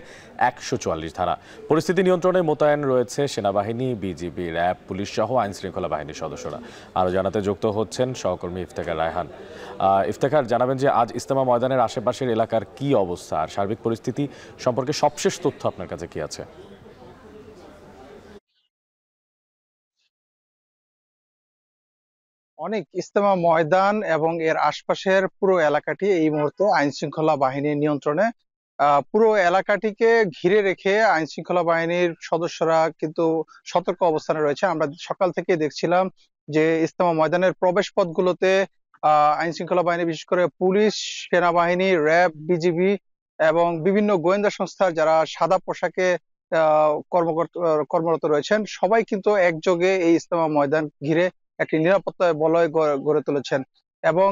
144 ধারা। পরিস্থিতি নিয়ন্ত্রণে মোতায়েন রয়েছে সেনাবাহিনী, বিজিবি, র্যাব, পুলিশ সহ আইন শৃঙ্খলা বাহিনীর সদস্যরা। আরও জানাতে যুক্ত হচ্ছেন সহকর্মী ইফতেখার রায়হান। ইফতেখার, জানাবেন যে আজ ইজতেমা ময়দানের আশেপাশের এলাকার কি অবস্থা আর সার্বিক পরিস্থিতি সম্পর্কে সবশেষ তথ্য আপনার কাছে কি আছে? অনেক ইজতেমা ময়দান এবং এর আশপাশের পুরো এলাকাটি এই মুহূর্তে আইন শৃঙ্খলা বাহিনীর নিয়ন্ত্রণে। পুরো এলাকাটিকে ঘিরে রেখে আইন শৃঙ্খলা বাহিনীর সদস্যরা কিন্তু সতর্ক অবস্থানে রয়েছে। আমরা সকাল থেকে দেখছিলাম যে ইজতেমা ময়দানের প্রবেশ পথগুলোতে আইন শৃঙ্খলা বাহিনী, বিশেষ করে পুলিশ, সেনাবাহিনী, র্যাব, বিজিবি এবং বিভিন্ন গোয়েন্দা সংস্থার যারা সাদা পোশাকে কর্মরত রয়েছেন, সবাই কিন্তু একযোগে এই ইজতেমা ময়দান ঘিরে একটি নিরাপত্তা বলয় গড়ে তুলেছেন। এবং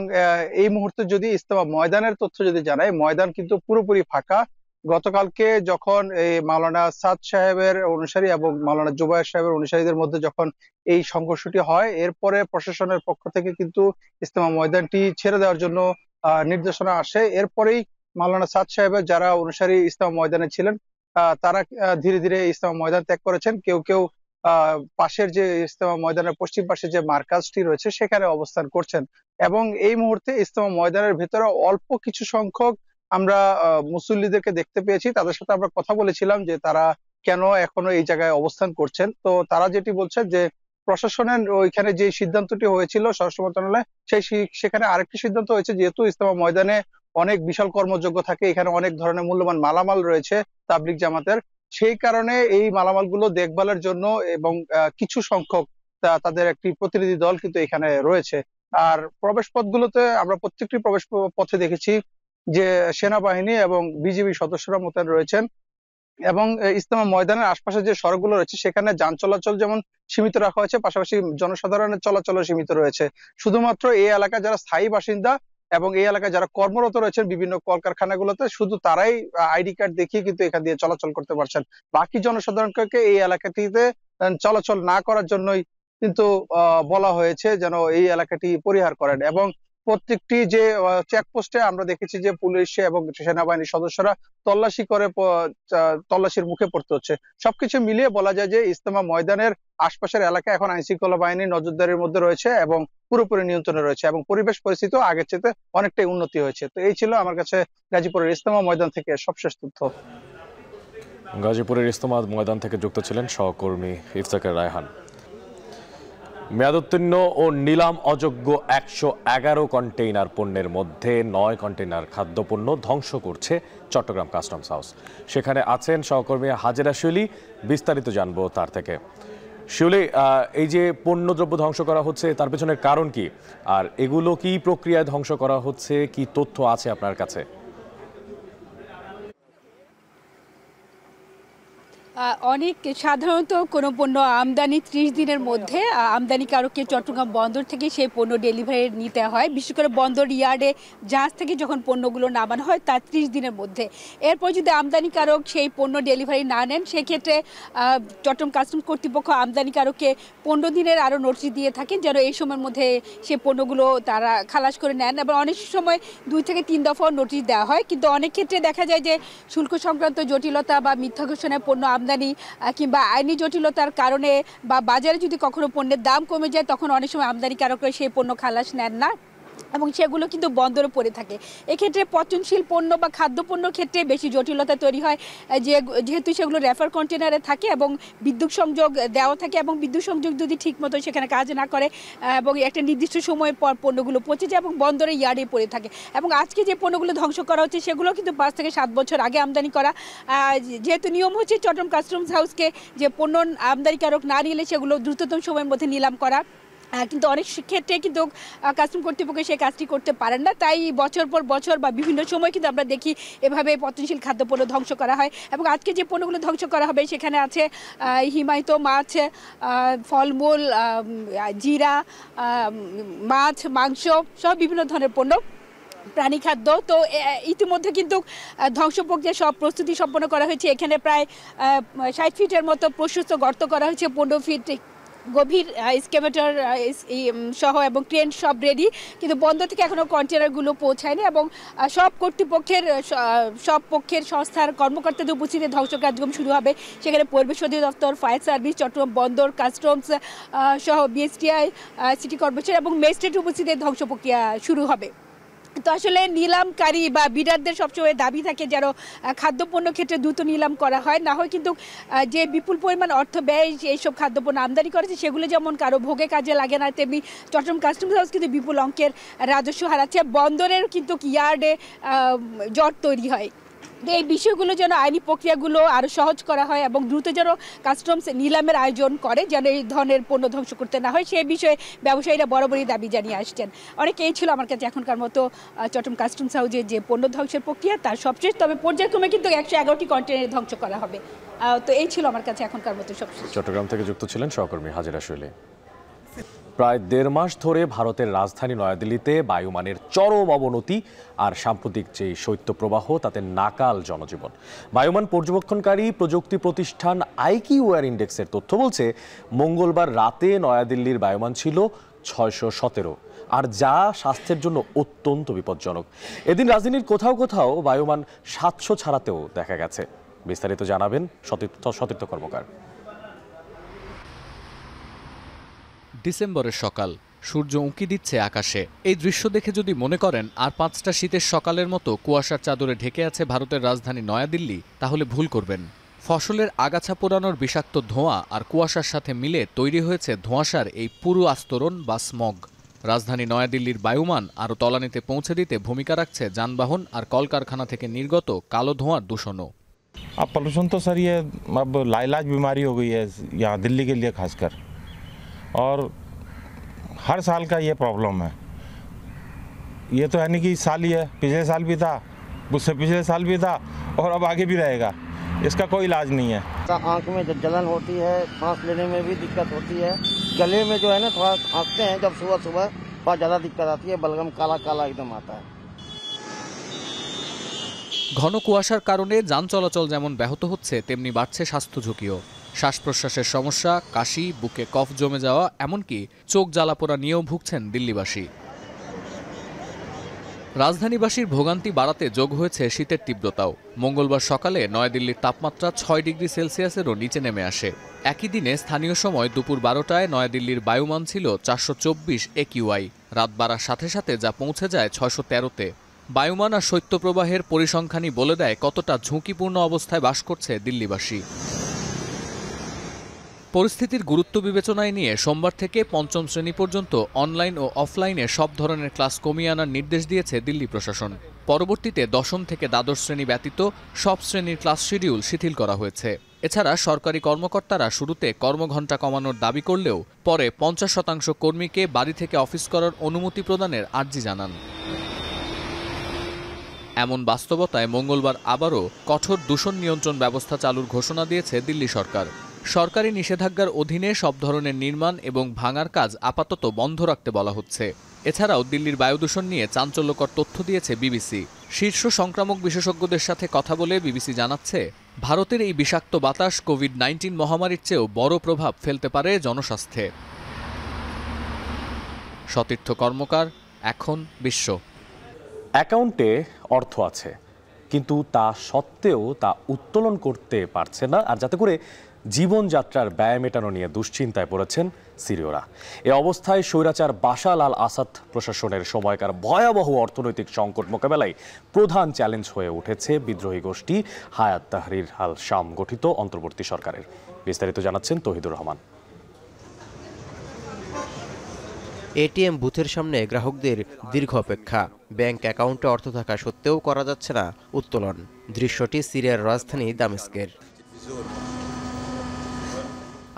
এই মুহূর্তে যদি ইজতেমা ময়দানের তথ্য যদি জানাই, ময়দান কিন্তু পুরোপুরি ফাঁকা। গতকালকে যখন এই মাওলানা সাদ সাহেবের অনুসারী এবং মাওলানা জুবায়ের সাহেবের অনুসারীদের মধ্যে যখন এই সংঘর্ষটি হয়, এরপরে প্রশাসনের পক্ষ থেকে কিন্তু ইজতেমা ময়দানটি ছেড়ে দেওয়ার জন্য নির্দেশনা আসে। এরপরেই মাওলানা সাদ সাহেবের যারা অনুসারী ইজতেমা ময়দানে ছিলেন, তারা ধীরে ধীরে ইজতেমা ময়দান ত্যাগ করেছেন। কেউ কেউ পাশের যে ইজতেমা ময়দানের পশ্চিম পাশে যে মার্কাজটি রয়েছে সেখানে অবস্থান করছেন। এবং এই মুহূর্তে ইজতেমা ময়দানের ভেতরে অল্প কিছু সংখ্যক আমরা মুসল্লিদেরকে দেখতে পেয়েছি। তাদের সাথে আমরা কথা বলেছিলাম যে তারা কেন এখনো এই জায়গায় অবস্থান করছেন। তো তারা যেটি বলছেন যে প্রশাসনের ওইখানে যে সিদ্ধান্তটি হয়েছিল স্বরাষ্ট্র মন্ত্রণালয়, সেখানে আরেকটি সিদ্ধান্ত হয়েছে, যেহেতু ইজতেমা ময়দানে অনেক বিশাল কর্মযোগ্য থাকে, এখানে অনেক ধরনের মূল্যবান মালামাল রয়েছে তাবলিগ জামাতের। সেই কারণে এই মালামালগুলো দেখভালের জন্য এবং কিছু সংখ্যক তাদের একটি প্রতিনিধি দল কিন্তু এখানে রয়েছে। আর প্রবেশ পথগুলোতে আমরা প্রত্যেকটি প্রবেশ পথে দেখেছি যে সেনাবাহিনী এবং বিজিবি সদস্যরা মোতায়েন রয়েছেন এবং ইজতেমা ময়দানের আশপাশে যে সড়কগুলো রয়েছে সেখানে যান চলাচল যেমন সীমিত রাখা হয়েছে, পাশাপাশি জনসাধারণের চলাচলও সীমিত রয়েছে। শুধুমাত্র এই এলাকায় যারা স্থায়ী বাসিন্দা এবং এই এলাকায় যারা কর্মরত রয়েছেন বিভিন্ন কলকারখানাগুলোতে শুধু তারাই আইডি কার্ড দেখিয়ে কিন্তু এখান দিয়ে চলাচল করতে পারছেন। বাকি জনসাধারণকে এই এলাকাটিতে চলাচল না করার জন্যই কিন্তু বলা হয়েছে যেন এই এলাকাটি পরিহার করেন। এবং প্রত্যেকটি যে চেকপোস্টে আমরা দেখেছি যে পুলিশ এবং সেনাবাহিনীর সদস্যরা তল্লাশি করে তল্লাশির মুখে পড়তে হচ্ছে। সবকিছু মিলিয়ে বলা যায় যে ইজতেমা ময়দানের আশপাশের এলাকা এখন আইন শৃঙ্খলা বাহিনীর নজরদারির মধ্যে রয়েছে এবং পুরোপুরি নিয়ন্ত্রণে রয়েছে এবং পরিবেশ পরিস্থিতিও আগের চেয়ে অনেকটাই উন্নতি হয়েছে। তো এই ছিল আমার কাছে গাজীপুরের ইজতেমা ময়দান থেকে সবশেষ তথ্য। গাজীপুরের ইজতেমা ময়দান থেকে যুক্ত ছিলেন সহকর্মী ইফতেখার রায়হান। মেয়াদোত্তীর্ণ ও নিলাম অযোগ্য 111 কন্টেইনার পণ্যের মধ্যে 9 কন্টেইনার খাদ্যপণ্য ধ্বংস করছে চট্টগ্রাম কাস্টমস হাউস। সেখানে আছেন সহকর্মী হাজেরা শিউলি, বিস্তারিত জানবো তার থেকে। শিউলি, এই যে পণ্যদ্রব্য ধ্বংস করা হচ্ছে তার পেছনের কারণ কি, আর এগুলো কি প্রক্রিয়ায় ধ্বংস করা হচ্ছে, কি তথ্য আছে আপনার কাছে? অনেক সাধারণত কোনো পণ্য আমদানি 30 দিনের মধ্যে আমদানিকারককে চট্টগ্রাম বন্দর থেকে সেই পণ্য ডেলিভারি নিতে হয়। বিশেষ করে বন্দর ইয়ার্ডে জাহাজ থেকে যখন পণ্যগুলো নামানো হয় তার 30 দিনের মধ্যে। এরপর যদি আমদানিকারক সেই পণ্য ডেলিভারি না নেন সেক্ষেত্রে চট্টগ্রাম কাস্টমস কর্তৃপক্ষ আমদানিকারককে 15 দিনের আরও নোটিশ দিয়ে থাকেন যেন এই সময়ের মধ্যে সেই পণ্যগুলো তারা খালাস করে নেন। এবং অনেক সময় 2 থেকে 3 দফাও নোটিশ দেওয়া হয়, কিন্তু অনেক ক্ষেত্রে দেখা যায় যে শুল্ক সংক্রান্ত জটিলতা বা মিথ্যা ঘোষণায় পণ্য আমদানি কিংবা আইনি জটিলতার কারণে বা বাজারে যদি কখনো পণ্যের দাম কমে যায় তখন অনেক সময় আমদানিকারকরা সেই পণ্য খালাস নেন না এবং সেগুলো কিন্তু বন্দরে পড়ে থাকে। এক্ষেত্রে পচনশীল পণ্য বা খাদ্যপণ্যর ক্ষেত্রে বেশি জটিলতা তৈরি হয় যেহেতু সেগুলো রেফার কন্টেনারে থাকে এবং বিদ্যুৎ সংযোগ দেওয়া থাকে এবং বিদ্যুৎ সংযোগ যদি ঠিকমতো সেখানে কাজ না করে এবং একটা নির্দিষ্ট সময়ের পর পণ্যগুলো পচে যায় এবং বন্দরে ইয়ার্ডে পড়ে থাকে। এবং আজকে যে পণ্যগুলো ধ্বংস করা হচ্ছে সেগুলো কিন্তু 5 থেকে 7 বছর আগে আমদানি করা। যেহেতু নিয়ম হচ্ছে চট্টগ্রাম কাস্টমস হাউসকে যে পণ্য আমদানিকারক না নিলে সেগুলো দ্রুততম সময়ের মধ্যে নিলাম করা, কিন্তু অনেক ক্ষেত্রে কিন্তু কাস্টম কর্তৃপক্ষ সেই কাজটি করতে পারেন না। তাই বছর পর বছর বা বিভিন্ন সময় কিন্তু আমরা দেখি এভাবে পচনশীল খাদ্যপণ্য ধ্বংস করা হয়। এবং আজকে যে পণ্যগুলো ধ্বংস করা হবে সেখানে আছে হিমায়িত মাছ, ফলমূল, জিরা, মাছ, মাংস সব বিভিন্ন ধরনের পণ্য, প্রাণী খাদ্য। তো ইতিমধ্যে কিন্তু ধ্বংস প্রক্রিয়া সব প্রস্তুতি সম্পন্ন করা হয়েছে। এখানে প্রায় 60 ফিটের মতো প্রশস্ত গর্ত করা হয়েছে, 15 ফিট গভীর এক্সকেভেটর সহ এবং ট্রেন সব রেডি, কিন্তু বন্দর থেকে এখনও কন্টেনারগুলো পৌঁছায়নি এবং সব পক্ষের সংস্থার কর্মকর্তাদের উপস্থিতিতে ধ্বংস কার্যক্রম শুরু হবে। সেখানে পরিবেশ অধিদপ্তর, ফায়ার সার্ভিস, চট্টগ্রাম বন্দর, কাস্টমস সহ বিএসটিআই, সিটি কর্পোরেশন এবং ম্যাজিস্ট্রেট উপস্থিতিতে ধ্বংস প্রক্রিয়া শুরু হবে। তো আসলে নিলামকারী বা বিডারদের সবসময় দাবি থাকে যেন খাদ্যপণ্য ক্ষেত্রে দ্রুত নিলাম করা হয়, না হয় কিন্তু যে বিপুল পরিমাণ অর্থ ব্যয় এইসব খাদ্যপণ্য আমদানি করেছে সেগুলো যেমন কারো ভোগে কাজে লাগে না, তেমনি চট্টগ্রাম কাস্টমস হাউস কিন্তু বিপুল অঙ্কের রাজস্ব হারাচ্ছে। বন্দরের কিন্তু ইয়ার্ডে জট তৈরি হয়। এই বিষয়গুলো যেন আইনি প্রক্রিয়াগুলো আরও সহজ করা হয় এবং দ্রুত যেন কাস্টমস নিলামের আয়োজন করে যেন এই ধরনের পণ্য ধ্বংস করতে না হয়, সেই বিষয়ে ব্যবসায়ীরা বরাবরই দাবি জানিয়ে আসছেন। অনেকেই ছিল আমার কাছে এখনকার মতো চট্টগ্রাম কাস্টমস হাউসে যে পণ্য ধ্বংসের প্রক্রিয়া তার সবশেষ, তবে পর্যায়ক্রমে কিন্তু 111টি কন্টেনার ধ্বংস করা হবে। তো এই ছিল আমার কাছে এখনকার মতো সবশেষ। চট্টগ্রাম থেকে যুক্ত ছিলেন সহকর্মী হাজেরা শিউলি। প্রায় 1.5 মাস ধরে ভারতের রাজধানী নয়াদিল্লিতে বায়ুমানের চরম অবনতি আর সাম্প্রতিক যে শৈত্যপ্রবাহ তাতে নাকাল জনজীবন। বায়ুমান পর্যবেক্ষণকারী প্রযুক্তি প্রতিষ্ঠান আইকিউআর ইন্ডেক্সের তথ্য বলছে মঙ্গলবার রাতে নয়াদিল্লির বায়ুমান ছিল 617, আর যা স্বাস্থ্যের জন্য অত্যন্ত বিপজ্জনক। এদিন রাজধানীর কোথাও কোথাও বায়ুমান 700 ছাড়াতেও দেখা গেছে। বিস্তারিত জানাবেন সতীর্থ কর্মকার। ডিসেম্বরের সকাল, সূর্য উঁকি দিচ্ছে আকাশে। এই দৃশ্য দেখে যদি মনে করেন আর 5টা শীতের সকালের মতো কুয়াশার চাদরে ঢেকে আছে ভারতের রাজধানী নয়াদিল্লি, তাহলে ভুল করবেন। ফসলের আগাছা পোড়ানোর বিষাক্ত ধোঁয়া আর কুয়াশার সাথে মিলে তৈরি হয়েছে ধোঁয়াশার এই পুরো আস্তরণ বা স্মগ। রাজধানী নয়াদিল্লির বায়ুমান আরও তলানিতে পৌঁছে দিতে ভূমিকা রাখছে যানবাহন আর কলকারখানা থেকে নির্গত কালো ধোঁয়ার দূষণও। अब पोल्यूशन तो सर ये अब लाइलाज बीमारी हो गई है यहाँ दिल्ली के लिए खासकर, और हर साल का ये प्रॉब्लम है। ये तो है नहीं कि इस साल ही है, पिछले साल भी था, उससे पिछले साल भी था और अब आगे भी रहेगा। इसका कोई इलाज नहीं है। आँख में जब जलन होती है, सांस लेने में भी दिक्कत होती है, गले में जो है ना थोड़ा खांसते हैं जब सुबह सुबह बहुत ज़्यादा दिक्कत आती है, बलगम काला काला एकदम आता है। ঘন কুয়াশার কারণে যান চলাচল যেমন ব্যাহত হচ্ছে, তেমনি বাড়ছে স্বাস্থ্য ঝুঁকিও। শ্বাস প্রশ্বাসের সমস্যা, কাশি, বুকে কফ জমে যাওয়া, এমনকি চোখ জ্বালাপোড়া নিয়েও ভুগছেন দিল্লিবাসী। রাজধানীবাসীর ভোগান্তি বাড়াতে যোগ হয়েছে শীতের তীব্রতাও। মঙ্গলবার সকালে নয়াদিল্লির তাপমাত্রা 6 ডিগ্রি সেলসিয়াসেরও নিচে নেমে আসে। একই দিনে স্থানীয় সময় দুপুর 12টায় নয়াদিল্লির বায়ুমান ছিল 424 AQI, রাত বাড়ার সাথে সাথে যা পৌঁছে যায় 613-তে। বায়ুমান আর শৈত্যপ্রবাহের পরিসংখ্যানই বলে দেয় কতটা ঝুঁকিপূর্ণ অবস্থায় বাস করছে দিল্লিবাসী। পরিস্থিতির গুরুত্ব বিবেচনায় নিয়ে সোমবার থেকে পঞ্চম শ্রেণী পর্যন্ত অনলাইন ও অফলাইনে সব ধরনের ক্লাস কমিয়ে আনার নির্দেশ দিয়েছে দিল্লি প্রশাসন। পরবর্তীতে দশম থেকে দ্বাদশ শ্রেণী ব্যতীত সব শ্রেণীর ক্লাস শিডিউল শিথিল করা হয়েছে। এছাড়া সরকারি কর্মকর্তারা শুরুতে কর্মঘণ্টা কমানোর দাবি করলেও পরে 50% কর্মীকে বাড়ি থেকে অফিস করার অনুমতি প্রদানের আর্জি জানান। এমন বাস্তবতায় মঙ্গলবার আবারও কঠোর দূষণ নিয়ন্ত্রণ ব্যবস্থা চালুর ঘোষণা দিয়েছে দিল্লি সরকার। সরকারি নিষেধাজ্ঞার অধীনে সব ধরনের নির্মাণ এবং ভাঙার কাজ আপাতত বন্ধ রাখতে বলা হচ্ছে। এছাড়াও দিল্লির বায়ু দূষণ নিয়ে চাঞ্চল্যকর তথ্য দিয়েছে বিবিসি। শীর্ষ সংক্রামক বিশেষজ্ঞদের সাথে কথা বলে বিবিসি জানাচ্ছে, ভারতের এই বিষাক্ত বাতাস কোভিড-19 মহামারীর চেয়েও বড় প্রভাব ফেলতে পারে জনস্বাস্থ্যে। সতীর্থ কর্মকার, এখন বিশ্ব। অ্যাকাউন্টে অর্থ আছে, কিন্তু তা সত্ত্বেও তা উত্তোলন করতে পারছে না, আর যাতে করে জীবনযাত্রার ব্যয় মেটানো নিয়ে দুশ্চিন্তায় পড়েছেন সিরীয়রা। এ অবস্থায় স্বৈরাচার বাশার আল আসাদ প্রশাসনের সময়কার ভয়াবহ অর্থনৈতিক সংকট মোকাবেলায় প্রধান চ্যালেঞ্জ হয়ে উঠেছে বিদ্রোহী গোষ্ঠী হায়াত তাহরির আল শাম গঠিত অন্তর্বর্তী সরকারের। বিস্তারিত জানাচ্ছেন তৌহিদুর রহমান। এটিএম বুথের সামনে গ্রাহকদের দীর্ঘ অপেক্ষা। ব্যাংক অ্যাকাউন্টে অর্থ থাকা সত্ত্বেও করা যাচ্ছে না উত্তোলন। দৃশ্যটি সিরিয়ার রাজধানী দামেস্কের।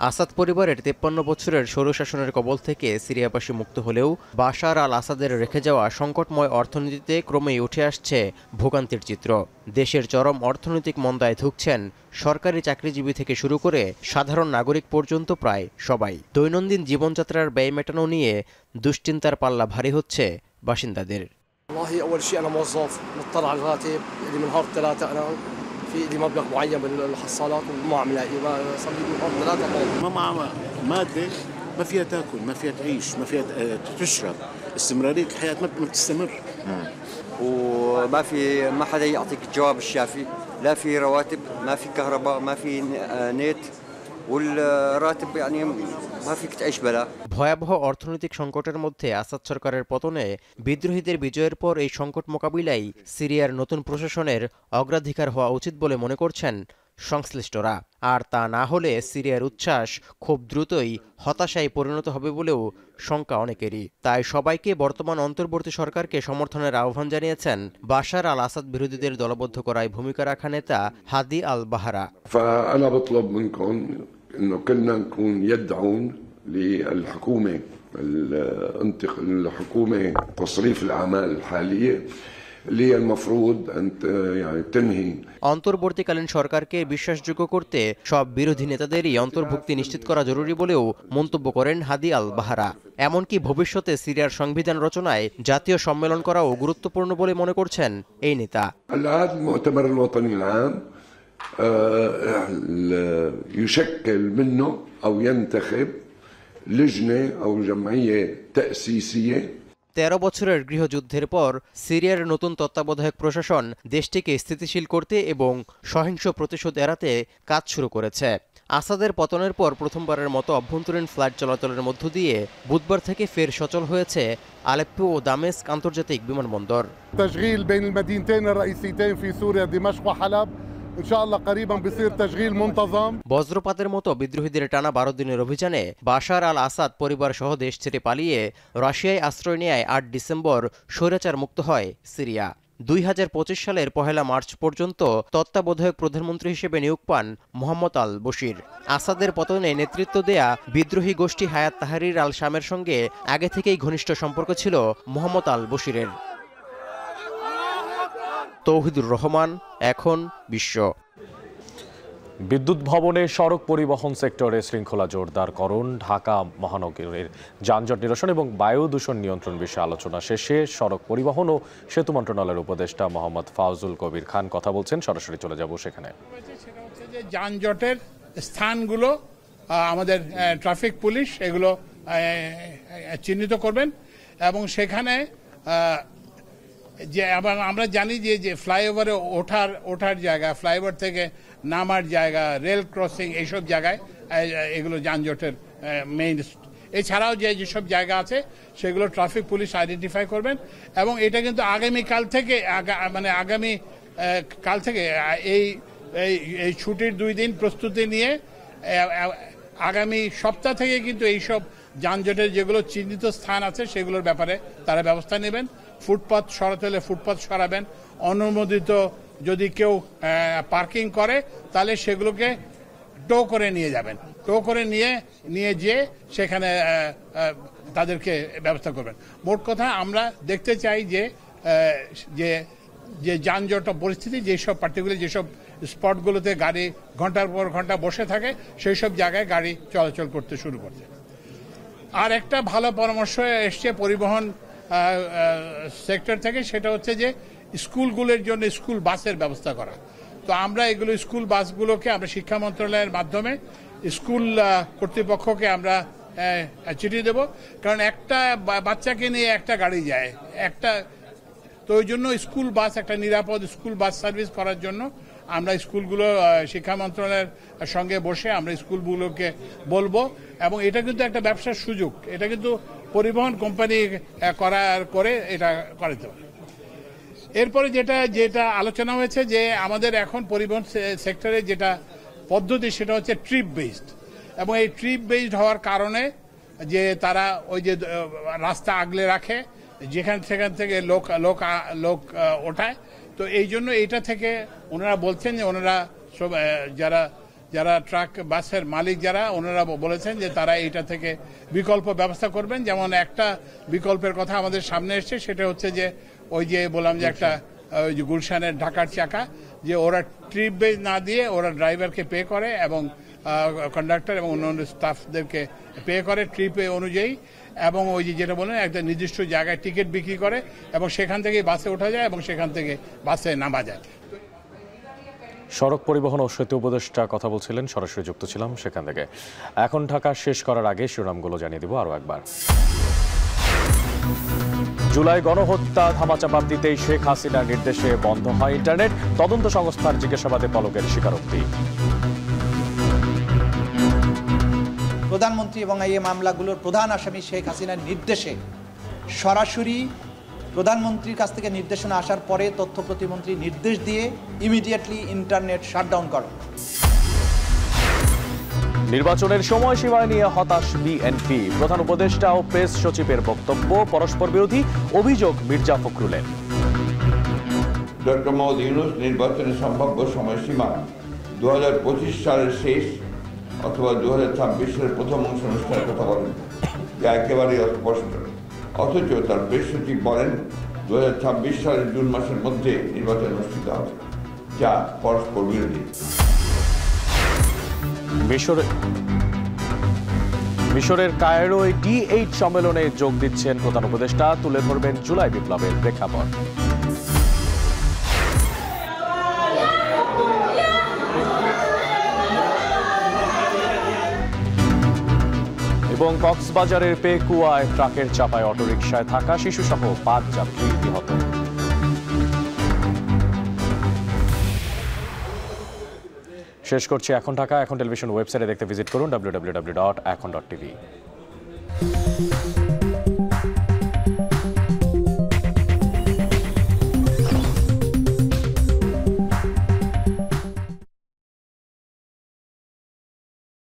আসাদ পরিবারের 53 বছরের স্বৈরশাসনের কবল থেকে সিরিয়াবাসী মুক্ত হলেও বাশার আল আসাদের রেখে যাওয়া সংকটময় অর্থনীতিতে ক্রমেই উঠে আসছে ভোগান্তির চিত্র। দেশের চরম অর্থনৈতিক মন্দায় ধুঁকছেন সরকারি চাকরিজীবী থেকে শুরু করে সাধারণ নাগরিক পর্যন্ত প্রায় সবাই। দৈনন্দিন জীবনযাত্রার ব্যয় মেটানো নিয়ে দুশ্চিন্তার পাল্লা ভারী হচ্ছে বাসিন্দাদের। في لي مبلغ معين من الحصالات والمعامله صار لي مبلغ 3 ما ماده ما فيها تاكل، ما فيها تعيش، ما فيها تشرب، استمراريه الحياه ما بتستمر. وما في ما حدا يعطيك الجواب الشافي، لا في رواتب، ما في كهرباء، ما في نت، والراتب يعني ما فيك تعيش بلا। ভয়াবহ অর্থনৈতিক সংকটের মধ্যে আসাদ সরকারের পতনে বিদ্রোহীদের বিজয়ের পর এই সংকট মোকাবিলায় সিরিয়ার নতুন প্রশাসনের অগ্রাধিকার হওয়া উচিত বলে মনে করছেন সংশ্লিষ্টরা। আর তা না হলে সিরিয়ার উচ্ছ্বাস খুব দ্রুতই হতাশায় পরিণত হবে বলেও শঙ্কা অনেকেরই। তাই সবাইকে বর্তমান অন্তর্বর্তী সরকারকে সমর্থনের আহ্বান জানিয়েছেন বাশার আল আসাদ বিরোধীদের দলবদ্ধ করায় ভূমিকা রাখা নেতা হাদি আল বাহারা। انه كلنا نكون يد عون للحكومه الحكومه تصريف الاعمال الحاليه اللي المفروض ان يعني تنهي। অন্তর্বর্তীকালীন সরকারকে বিশ্বাসযোগ্য করতে সব বিরোধী নেতাদেরই অন্তর্ভুক্তি নিশ্চিত করা জরুরি বলেও মন্তব্য করেন হাদি আল বাহারা। এমনকি ভবিষ্যতে সিরিয়ার সংবিধান রচনায় জাতীয় সম্মেলন করাও গুরুত্বপূর্ণ বলে মনে করছেন এই নেতা। المؤتمر الوطني العام يشكل منه أو ينتخب لجنة أو جمعية تأسيسية। 13 বছরের গৃহযুদ্ধের পর সিরিয়ার নতুন তত্ত্বাবধায়ক প্রশাসন দেশটিকে স্থিতিশীল করতে এবং সহিংস প্রতিশোধ এড়াতে কাজ শুরু করেছে। আসাদের পতনের পর প্রথমবারের মতো অভ্যন্তরীণ ফ্লাইট চলাচলের মধ্য দিয়ে বুধবার থেকে ফের সচল হয়েছে আলেপ্পো ও দামেস্ক আন্তর্জাতিক বিমানবন্দর। تشغيل بين المدينتين الرئيسيتين في سوريا دمشق وحلب ইনশাআল্লাহ করিবান বিসির তাশগীল মুনতজম। বজ্রপাতের মতো বিদ্রোহীদের টানা 12 দিনের অভিযানে বাশার আল আসাদ পরিবার সহ দেশ ছেড়ে পালিয়ে রাশিয়ায় আশ্রয় নেয় 8 ডিসেম্বর স্বৈরাচার মুক্ত হয় সিরিয়া। 2025 সালের 1 মার্চ পর্যন্ত তত্ত্বাবধায়ক প্রধানমন্ত্রী হিসেবে নিয়োগ পান মোহাম্মদ আল বশির। আসাদের পতনে নেতৃত্ব দেয়া বিদ্রোহী গোষ্ঠী হায়াত তাহরির আল শামের সঙ্গে আগে থেকেই ঘনিষ্ঠ সম্পর্ক ছিল মোহাম্মদ আল বশিরের। তৌহিদুর রহমান, এখন বিশ্ব। বিদ্যুৎ ভবনে সড়ক পরিবহন সেক্টরে শৃঙ্খলা জোরদারকরণ, ঢাকা মহানগরের যানজট নিরসন এবং বায়ু দূষণ নিয়ন্ত্রণ বিষয়ে আলোচনা শেষে সড়ক পরিবহন ও সেতু মন্ত্রণালয়ের উপদেষ্টা মোহাম্মদ ফাউজুল কবির খান কথা বলছেন। সরাসরি চলে যাব সেখানে। যানজটের স্থানগুলো আমাদের ট্রাফিক পুলিশ এগুলো চিহ্নিত করবেন এবং সেখানে যে আমরা জানি যে ফ্লাইওভারে ওঠার জায়গা, ফ্লাইওভার থেকে নামার জায়গা, রেল ক্রসিং, এইসব জায়গায় এগুলো যানজটের মেইন। এছাড়াও যেসব জায়গা আছে সেগুলো ট্রাফিক পুলিশ আইডেন্টিফাই করবেন এবং এটা কিন্তু আগামী কাল থেকে এই ছুটির 2 দিন প্রস্তুতি নিয়ে আগামী সপ্তাহ থেকে কিন্তু এইসব যানজটের যেগুলো চিহ্নিত স্থান আছে সেগুলোর ব্যাপারে তারা ব্যবস্থা নেবেন। ফুটপাথ সরাতে হলে ফুটপাথ সরাবেন। অনুমোদিত যদি কেউ পার্কিং করে তাহলে সেগুলোকে টো করে নিয়ে যাবেন। টো করে নিয়ে যেয়ে সেখানে তাদেরকে ব্যবস্থা করবেন। মোট কথা আমরা দেখতে চাই যে যানজট পরিস্থিতি যেসব পার্টিকুলার যেসব স্পটগুলোতে গাড়ি ঘন্টার পর ঘন্টা বসে থাকে সেই সব জায়গায় গাড়ি চলাচল করতে শুরু করছে। আর একটা ভালো পরামর্শ এসছে পরিবহন সেক্টর থেকে, সেটা হচ্ছে যে স্কুলগুলোর জন্য স্কুল বাসের ব্যবস্থা করা। তো আমরা এগুলো স্কুল বাসগুলোকে আমরা শিক্ষা মন্ত্রণালয়ের মাধ্যমে স্কুল কর্তৃপক্ষকে আমরা চিঠি দেব, কারণ একটা বাচ্চাকে নিয়ে একটা গাড়ি যায় তো ওই জন্য স্কুল বাস একটা নিরাপদ স্কুল বাস সার্ভিস করার জন্য আমরা স্কুলগুলো শিক্ষা মন্ত্রণালয়ের সঙ্গে বসে আমরা স্কুলগুলোকে বলবো এবং এটা কিন্তু একটা ব্যবসার সুযোগ, এটা কিন্তু পরিবহন কোম্পানি করে এটা করাতে পারে। এরপরে যেটা আলোচনা হয়েছে যে আমাদের এখন পরিবহন সেক্টরে যেটা পদ্ধতি সেটা হচ্ছে ট্রিপ বেসড এবং এই ট্রিপ বেসড হওয়ার কারণে যে তারা ওই যে রাস্তা আগলে রাখে সেখান থেকে লোক ওঠায়। তো এই জন্য এইটা থেকে ওনারা বলছেন যে ওনারা সব যারা ট্রাক বাসের মালিক ওনারা বলেছেন যে তারা এইটা থেকে বিকল্প ব্যবস্থা করবেন। যেমন একটা বিকল্পের কথা আমাদের সামনে এসছে, সেটা হচ্ছে যে ওই যে বললাম যে একটা ওই যে গুলশানের ঢাকার চাকা, যে ওরা ট্রিপ বেজ না দিয়ে ওরা ড্রাইভারকে পে করে এবং কন্ডাক্টর এবং অন্যান্য স্টাফদেরকে পে করে ট্রিপে অনুযায়ী, এবং ওই যে যেটা বলেন একটা নির্দিষ্ট জায়গায় টিকিট বিক্রি করে এবং সেখান থেকে বাসে ওঠা যায় এবং সেখান থেকে বাসে নামা যায়। সড়ক পরিবহন ও সেতু উপদেষ্টা কথা বলছিলেন, সরাসরি যুক্ত ছিলাম সেখান থেকে। এখন ঢাকা শেষ করার আগে শিরোনামগুলো জানিয়ে দিব আরও একবার। জুলাই গণহত্যা ধামাচাপা দিতেই শেখ হাসিনার নির্দেশে বন্ধ হয় ইন্টারনেট, তদন্ত সংস্থার জিজ্ঞাসাবাদে পলকের স্বীকারোক্তি। প্রধানমন্ত্রী এবং এই মামলাগুলোর প্রধান আসামি শেখ হাসিনার নির্দেশে সরাসরি প্রধানমন্ত্রীর কাছ থেকে নির্দেশনা আসার পরে তথ্য প্রতিমন্ত্রী নির্দেশ দিয়ে ইমিডিয়েটলি ইন্টারনেট শাটডাউন করো। নির্বাচনের সময়সীমা নিয়ে হতাশ বিএনপি, প্রধান উপদেষ্টা ও প্রেস সচিবের বক্তব্য পরস্পর বিরোধী, অভিযোগ মির্জা ফখরুলের। ডক্টর মোহাম্মদ ইউনূস নির্বাচনের সম্ভাব্য সময়সীমা 2025 সালের শেষ অথবা 2026 সালের প্রথম অংশ অনুষ্ঠানের কথা বলেন, যা একেবারেই অস্পষ্ট। অথচ তার প্রেস সচিব বলেন 2026 সালের জুন মাসের মধ্যে নির্বাচন অনুষ্ঠিত হবে, যা পরস্পর বিরোধী। মিশরের কায়রোয় D8 সম্মেলনে যোগ দিচ্ছেন প্রধান উপদেষ্টা, তুলে ধরবেন জুলাই বিপ্লবের প্রেক্ষাপট। এবং কক্সবাজারের পেকুয়ায় ট্রাকের চাপায় অটোরিকশায় থাকা শিশুসহ 5 যাত্রী নিহত। শেষ করছি এখন ঢাকা। এখন টেলিভিশন ওয়েবসাইটে দেখতে ভিজিট করুন www.এখন.tv।